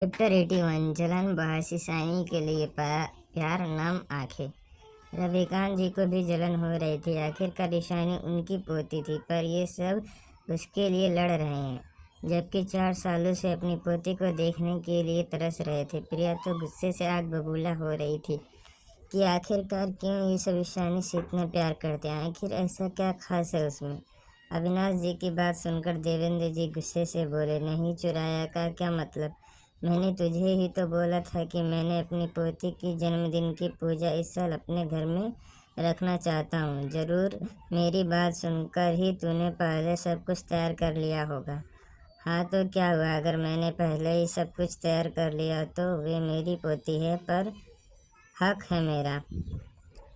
Chapter 81 जलन बहस ईशानी के लिए प्यार नाम आंखें। रविकांत जी को भी जलन हो रही थी। आखिरकार ईशानी उनकी पोती थी, पर ये सब उसके लिए लड़ रहे हैं, जबकि 4 सालों से अपनी पोती को देखने के लिए तरस रहे थे। प्रिया तो गुस्से से आग बबूला हो रही थी कि आखिरकार क्यों ये सब ईशानी से इतना प्यार करते हैं। आखिर ऐसा क्या खास है उसमें। अविनाश जी की बात सुनकर देवेंद्र जी गुस्से से बोले, नहीं चुराया का क्या मतलब? मैंने तुझे ही तो बोला था कि मैंने अपनी पोती की जन्मदिन की पूजा इस साल अपने घर में रखना चाहता हूँ। जरूर मेरी बात सुनकर ही तूने पहले सब कुछ तैयार कर लिया होगा। हाँ तो क्या हुआ, अगर मैंने पहले ही सब कुछ तैयार कर लिया तो वे मेरी पोती है, पर हक है मेरा।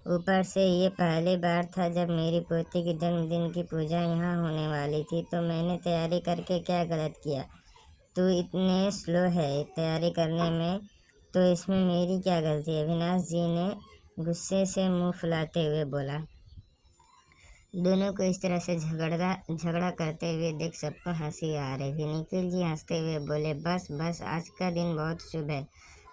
ऊपर से ये पहली बार था जब मेरी पोती की जन्मदिन की पूजा यहाँ होने वाली थी, तो मैंने तैयारी करके क्या गलत किया? तू इतने स्लो है तैयारी करने में, तो इसमें मेरी क्या गलती? अविनाश जी ने गुस्से से मुंह फुलाते हुए बोला। दोनों को इस तरह से झगड़ा करते हुए देख सबको हंसी आ रही थी। निखिल जी हंसते हुए बोले, बस बस, आज का दिन बहुत शुभ है।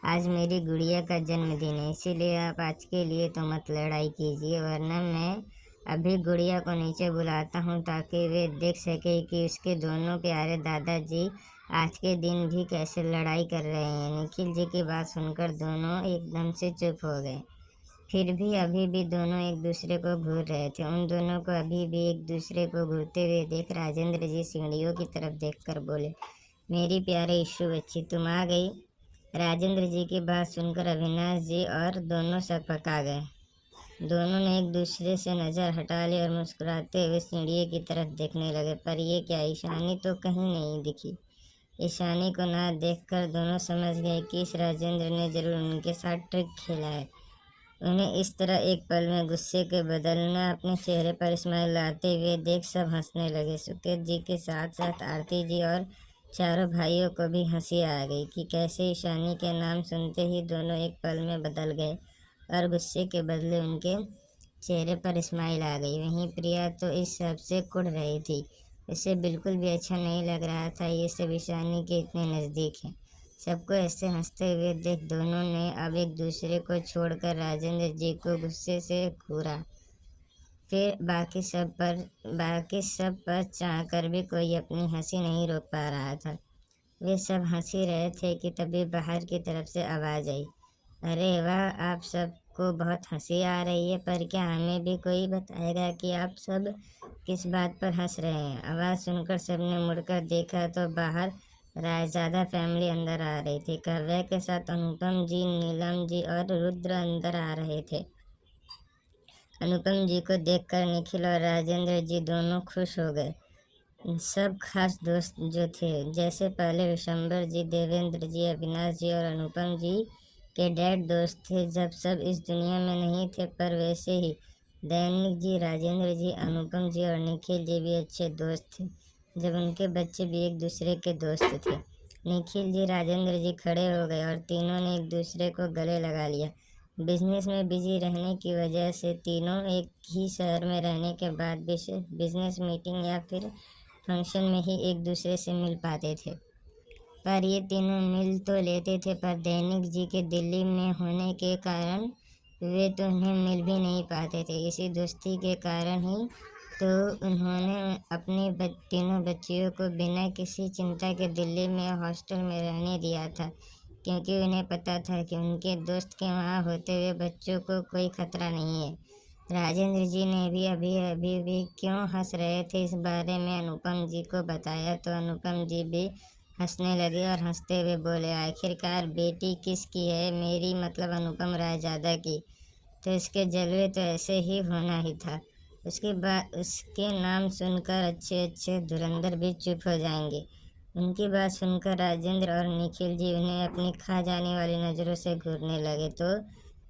आज मेरी गुड़िया का जन्मदिन है, इसीलिए आप आज के लिए तो मत लड़ाई कीजिए, वरना मैं अभी गुड़िया को नीचे बुलाता हूँ ताकि वे देख सके कि उसके दोनों प्यारे दादाजी आज के दिन भी कैसे लड़ाई कर रहे हैं। निखिल जी की बात सुनकर दोनों एकदम से चुप हो गए। फिर भी अभी भी दोनों एक दूसरे को घूर रहे थे। उन दोनों को अभी भी एक दूसरे को घूरते हुए देख राजेंद्र जी सीढ़ियों की तरफ देखकर बोले, मेरी प्यारे इशू बच्ची, तुम आ गई। राजेंद्र जी की बात सुनकर अविनाश जी और दोनों सकपका गए। दोनों ने एक दूसरे से नजर हटा ली और मुस्कुराते हुए सीढ़ी की तरफ देखने लगे, पर ये क्या, ईशानी तो कहीं नहीं दिखी। ईशानी को ना देखकर दोनों समझ गए कि इस राजेंद्र ने जरूर उनके साथ ट्रिक खेला है। उन्हें इस तरह एक पल में गुस्से के बदलना अपने चेहरे पर स्माइल लाते हुए देख सब हंसने लगे। सुकेत जी के साथ साथ आरती जी और चारों भाइयों को भी हंसी आ गई कि कैसे ईशानी के नाम सुनते ही दोनों एक पल में बदल गए और गुस्से के बदले उनके चेहरे पर स्माइल आ गई। वहीं प्रिया तो इस सब से कुढ़ रही थी। उसे बिल्कुल भी अच्छा नहीं लग रहा था ये सब ईशानी के इतने नज़दीक है। सबको ऐसे हंसते हुए देख दोनों ने अब एक दूसरे को छोड़कर राजेंद्र जी को गुस्से से घूरा। फिर बाकी सब पर चाहकर भी कोई अपनी हंसी नहीं रोक पा रहा था। वे सब हंसी रहे थे कि तभी बाहर की तरफ से आवाज आई, अरे वाह, आप सबको बहुत हंसी आ रही है, पर क्या हमें भी कोई बताएगा कि आप सब किस बात पर हंस रहे हैं? आवाज सुनकर सबने मुड़कर देखा तो बाहर रायजादा फैमिली अंदर आ रही थी। काव्या के साथ अनुपम जी, नीलम जी और रुद्र अंदर आ रहे थे। अनुपम जी को देखकर निखिल और राजेंद्र जी दोनों खुश हो गए। सब खास दोस्त जो थे, जैसे पहले विशंबर जी, देवेंद्र जी, अविनाश जी और अनुपम जी के डैड दोस्त थे जब सब इस दुनिया में नहीं थे, पर वैसे ही दैनिक जी, राजेंद्र जी, अनुपम जी और निखिल जी भी अच्छे दोस्त थे जब उनके बच्चे भी एक दूसरे के दोस्त थे। निखिल जी, राजेंद्र जी खड़े हो गए और तीनों ने एक दूसरे को गले लगा लिया। बिजनेस में बिजी रहने की वजह से तीनों एक ही शहर में रहने के बाद भी सिर्फ बिजनेस मीटिंग या फिर फंक्शन में ही एक दूसरे से मिल पाते थे। पर ये तीनों मिल तो लेते थे, पर दैनिक जी के दिल्ली में होने के कारण वे तो उन्हें मिल भी नहीं पाते थे। इसी दोस्ती के कारण ही तो उन्होंने अपनी तीनों बच्चियों को बिना किसी चिंता के दिल्ली में हॉस्टल में रहने दिया था, क्योंकि उन्हें पता था कि उनके दोस्त के वहाँ होते हुए बच्चों को कोई खतरा नहीं है। राजेंद्र जी ने भी अभी क्यों हंस रहे थे इस बारे में अनुपम जी को बताया तो अनुपम जी भी हंसने लगे और हंसते हुए बोले, आखिरकार बेटी किसकी है? मेरी मतलब अनुपम रायजादा की। तो इसके जलवे तो ऐसे ही होना ही था। उसके बाद उसके नाम सुनकर अच्छे अच्छे धुरंधर भी चुप हो जाएंगे। उनकी बात सुनकर राजेंद्र और निखिल जी उन्हें अपनी खा जाने वाली नज़रों से घूरने लगे। तो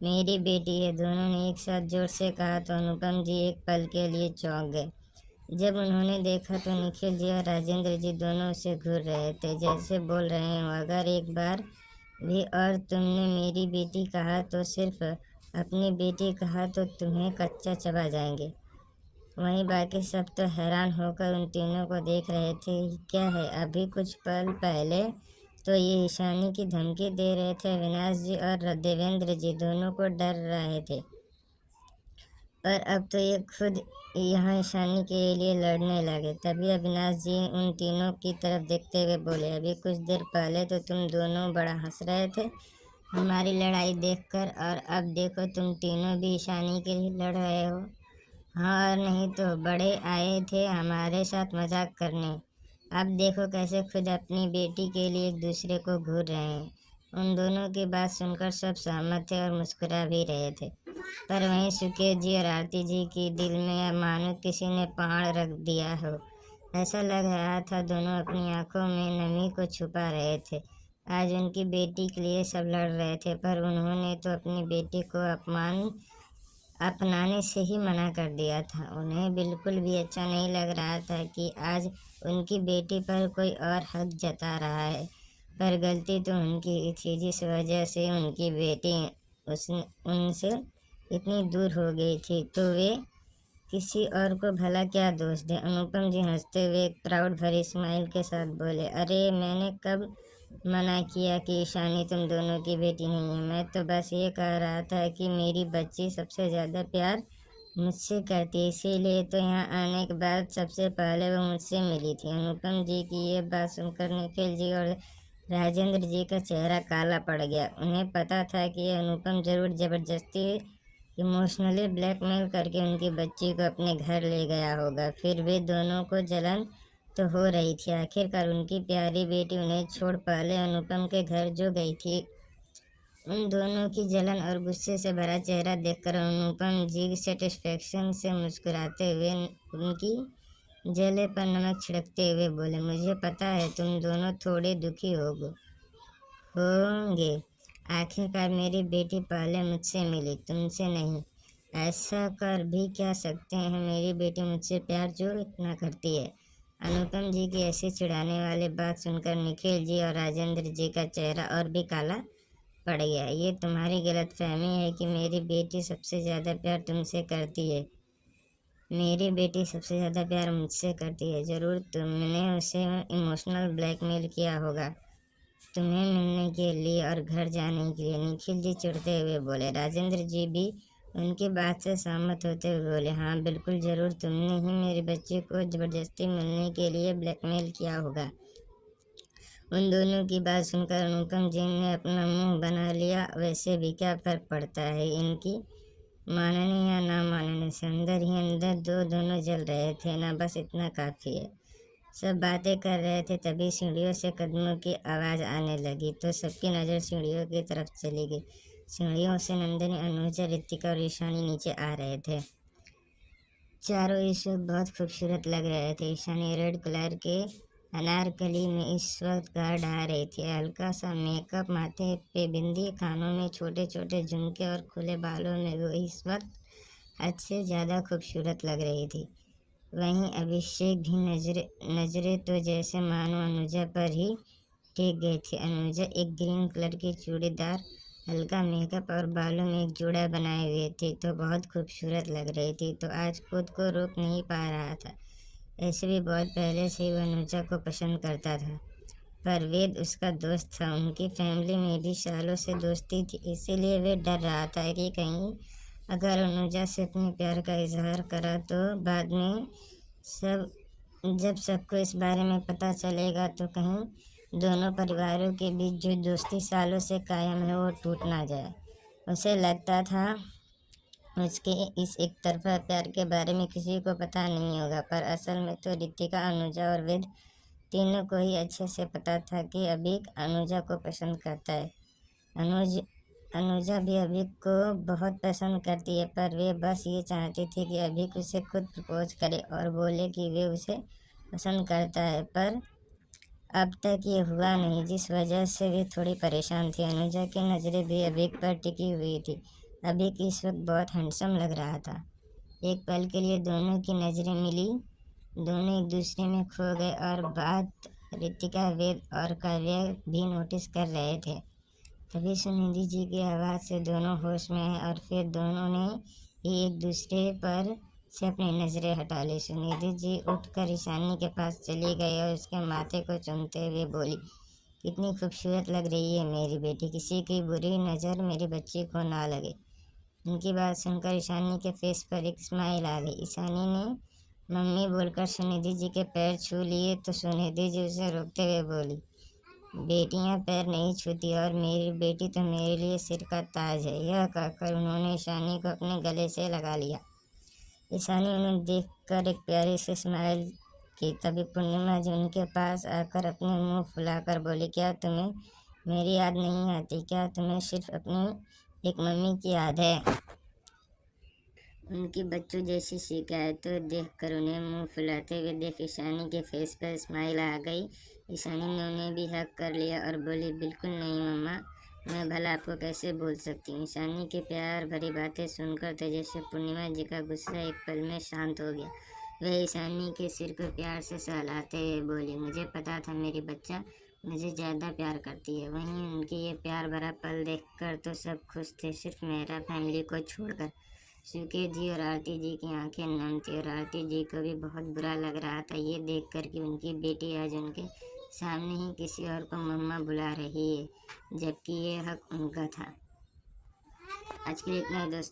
मेरी बेटी है, दोनों ने एक साथ जोर से कहा तो अनुपम जी एक पल के लिए चौंक गए। जब उन्होंने देखा तो निखिल जी और राजेंद्र जी दोनों उसे घूर रहे थे, जैसे बोल रहे हो, अगर एक बार भी और तुमने मेरी बेटी कहा तो सिर्फ अपनी बेटी कहा तो तुम्हें कच्चा चबा जाएंगे। वहीं बाकी सब तो हैरान होकर उन तीनों को देख रहे थे। क्या है, अभी कुछ पल पहले तो ये ईशानी की धमकी दे रहे थे। अविनाश जी और देवेंद्र जी दोनों को डर रहे थे, पर अब तो ये खुद यहाँ ईशानी के लिए लड़ने लगे। तभी अविनाश जी उन तीनों की तरफ देखते हुए बोले, अभी कुछ देर पहले तो तुम दोनों बड़ा हंस रहे थे हमारी लड़ाई देखकर, और अब देखो तुम तीनों भी ईशानी के लिए लड़ रहे हो। हाँ, और नहीं तो बड़े आए थे हमारे साथ मजाक करने, अब देखो कैसे खुद अपनी बेटी के लिए एक दूसरे को घूर रहे हैं। उन दोनों की बात सुनकर सब सहमत थे और मुस्कुरा भी रहे थे, पर वहीं सुकेत जी और आरती जी की दिल में मानो किसी ने पहाड़ रख दिया हो। ऐसा लग रहा था दोनों अपनी आंखों में नमी को छुपा रहे थे। आज उनकी बेटी के लिए सब लड़ रहे थे, पर उन्होंने तो अपनी बेटी को अपनाने से ही मना कर दिया था। उन्हें बिल्कुल भी अच्छा नहीं लग रहा था कि आज उनकी बेटी पर कोई और हक जता रहा है, पर गलती तो उनकी ही थी जिस वजह से उनकी बेटी उनसे इतनी दूर हो गई थी, तो वे किसी और को भला क्या दोष दे। अनुपम जी हंसते हुए एक प्राउड भरी स्माइल के साथ बोले, अरे मैंने कब मना किया कि ईशानी तुम दोनों की बेटी नहीं है। मैं तो बस ये कह रहा था कि मेरी बच्ची सबसे ज़्यादा प्यार मुझसे करती है, इसीलिए तो यहाँ आने के बाद सबसे पहले वो मुझसे मिली थी। अनुपम जी की ये बात सुनकर निखिल जी और राजेंद्र जी का चेहरा काला पड़ गया। उन्हें पता था कि ये अनुपम जरूर जबरदस्ती इमोशनली ब्लैकमेल करके उनकी बच्ची को अपने घर ले गया होगा। फिर वे दोनों को जलन तो हो रही थी, आखिरकार उनकी प्यारी बेटी उन्हें छोड़ पहले अनुपम के घर जो गई थी। उन दोनों की जलन और गुस्से से भरा चेहरा देखकर अनुपम जी सेटिस्फेक्शन से मुस्कुराते हुए उनकी जले पर नमक छिड़कते हुए बोले, मुझे पता है तुम दोनों थोड़े दुखी होंगे। आखिरकार मेरी बेटी पहले मुझसे मिली, तुमसे नहीं। ऐसा कर भी क्या सकते हैं, मेरी बेटी मुझसे प्यार जो इतना करती है। अनुपम जी की ऐसी चिढ़ाने वाली बात सुनकर निखिल जी और राजेंद्र जी का चेहरा और भी काला पड़ गया। ये तुम्हारी गलतफहमी है कि मेरी बेटी सबसे ज़्यादा प्यार तुमसे करती है। मेरी बेटी सबसे ज़्यादा प्यार मुझसे करती है। ज़रूर तुमने उसे इमोशनल ब्लैकमेल किया होगा तुम्हें मिलने के लिए और घर जाने के लिए, निखिल जी चिढ़ते हुए बोले। राजेंद्र जी भी उनकी बात से सहमत होते हुए बोले, हाँ बिल्कुल, ज़रूर तुमने ही मेरी बच्ची को ज़बरदस्ती मिलने के लिए ब्लैकमेल किया होगा। उन दोनों की बात सुनकर अनुपम जी ने अपना मुंह बना लिया। वैसे भी क्या फ़र्क पड़ता है, इनकी मानने या ना मानने से अंदर ही अंदर दोनों जल रहे थे ना, बस इतना काफ़ी है। सब बातें कर रहे थे, तभी सीढ़ियों से कदमों की आवाज़ आने लगी तो सबकी नज़र सीढ़ियों की तरफ चली गई। सीढ़ियों से नंदिनी, अनुजा, रितिका और ईशानी नीचे आ रहे थे। चारों इस वक्त बहुत खूबसूरत लग रहे थे। ईशानी रेड कलर के अनारकली में इस वक्त गाढ़ ढा रही थी। हल्का सा मेकअप, माथे पे बिंदी, कानों में छोटे छोटे झुमके और खुले बालों में वो इस वक्त हद से ज़्यादा खूबसूरत लग रही थी। वहीं अभिषेक भी नजरें तो जैसे मानो अनुजा पर ही टिक गई थी। अनुजा एक ग्रीन कलर की चूड़ीदार, हल्का मेकअप और बालों में एक जोड़ा बनाए हुए थी तो बहुत खूबसूरत लग रही थी, तो आज खुद को रोक नहीं पा रहा था। ऐसे भी बहुत पहले से ही वह अनुजा को पसंद करता था, पर वेद उसका दोस्त था। उनकी फैमिली में भी सालों से दोस्ती थी, इसीलिए वे डर रहा था कि कहीं अगर अनुजा से अपने प्यार का इजहार करा तो बाद में जब सबको इस बारे में पता चलेगा तो कहीं दोनों परिवारों के बीच जो दोस्ती सालों से कायम है वो टूट ना जाए। उसे लगता था उसके इस एक तरफा प्यार के बारे में किसी को पता नहीं होगा, पर असल में तो रितिका, अनुजा और वेद तीनों को ही अच्छे से पता था कि अभी अनुजा को पसंद करता है। अनुजा भी अभी को बहुत पसंद करती है, पर वे बस ये चाहती थी कि अभी उसे खुद प्रपोज करे और बोले कि वे उसे पसंद करता है, पर अब तक ये हुआ नहीं, जिस वजह से वे थोड़ी परेशान थी। अनुजा की नज़रें भी अभिक पर टिकी हुई थी। अभिक इस वक्त बहुत हैंडसम लग रहा था। एक पल के लिए दोनों की नज़रें मिली, दोनों एक दूसरे में खो गए और बात रितिका, वेद और काव्या भी नोटिस कर रहे थे। तभी सुनिधि जी की आवाज़ से दोनों होश में आए और फिर दोनों ने ही एक दूसरे पर से अपनी नज़रें हटा ली। सुनिधि जी उठकर ईशानी के पास चली गई और उसके माथे को चूमते हुए बोली, कितनी खूबसूरत लग रही है मेरी बेटी, किसी की बुरी नज़र मेरे बच्चे को ना लगे। उनकी बात सुनकर ईशानी के फेस पर एक स्माइल आ गई। ईशानी ने मम्मी बोलकर सुनिधि जी के पैर छू लिए तो सुनिधि जी उसे रोकते हुए बोली, बेटियां पैर नहीं छूती और मेरी बेटी तो मेरे लिए सिर का ताज है। यह कहकर उन्होंने ईशानी को अपने गले से लगा लिया। ईशानी उन्हें देखकर एक प्यारी से स्माइल की। तभी पूर्णिमा जी उनके पास आकर अपने मुंह फुलाकर बोली, क्या तुम्हें मेरी याद नहीं आती? क्या तुम्हें सिर्फ अपनी एक मम्मी की याद है? उनकी बच्चों जैसी शिकायतों देखकर उन्हें मुंह फुलाते हुए देख ईशानी के फेस पर स्माइल आ गई। ईशानी ने उन्हें भी हक कर लिया और बोली, बिल्कुल नहीं मम्मा, मैं भला आपको कैसे भूल सकती हूँ। ईशानी की प्यार भरी बातें सुनकर तेजस्वी पूर्णिमा जी का गुस्सा एक पल में शांत हो गया। वह ईशानी के सिर को प्यार से सहलाते हुए बोली, मुझे पता था मेरी बच्चा मुझे ज़्यादा प्यार करती है। वहीं उनकी ये प्यार भरा पल देखकर तो सब खुश थे, सिर्फ मेरा फैमिली को छोड़कर। सुकेत जी और आरती जी की आंखें नम थी और आरती जी को भी बहुत बुरा लग रहा था ये देखकर कि उनकी बेटी आज उनके सामने ही किसी और को मम्मा बुला रही है, जबकि ये हक उनका था। आज के लिए इतना ही दोस्तों।